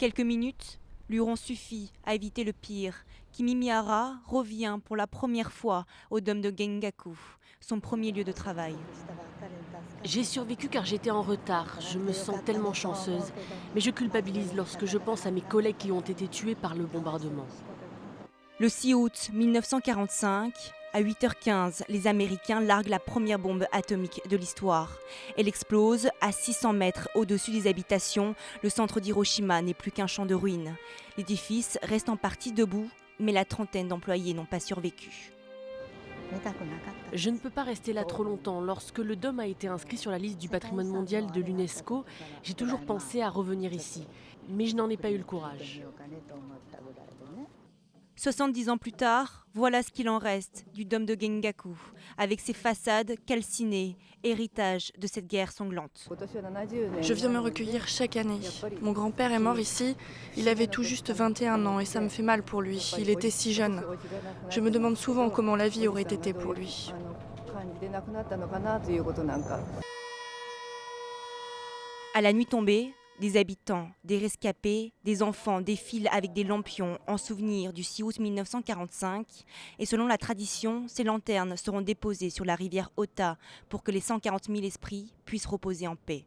Quelques minutes lui auront suffi à éviter le pire. Kimi Mihara revient pour la première fois au dôme de Gengaku, son premier lieu de travail. J'ai survécu car j'étais en retard. Je me sens tellement chanceuse. Mais je culpabilise lorsque je pense à mes collègues qui ont été tués par le bombardement. Le 6 août 1945, à 8h15, les Américains larguent la première bombe atomique de l'histoire. Elle explose à 600 mètres au-dessus des habitations. Le centre d'Hiroshima n'est plus qu'un champ de ruines. L'édifice reste en partie debout, mais la trentaine d'employés n'ont pas survécu. Je ne peux pas rester là trop longtemps. Lorsque le dôme a été inscrit sur la liste du patrimoine mondial de l'UNESCO, j'ai toujours pensé à revenir ici. Mais je n'en ai pas eu le courage. 70 ans plus tard, voilà ce qu'il en reste du dôme de Gengaku, avec ses façades calcinées, héritage de cette guerre sanglante. Je viens me recueillir chaque année. Mon grand-père est mort ici, il avait tout juste 21 ans et ça me fait mal pour lui, il était si jeune. Je me demande souvent comment la vie aurait été pour lui. À la nuit tombée, des habitants, des rescapés, des enfants défilent avec des lampions en souvenir du 6 août 1945 et selon la tradition, ces lanternes seront déposées sur la rivière Ota pour que les 140 000 esprits puissent reposer en paix.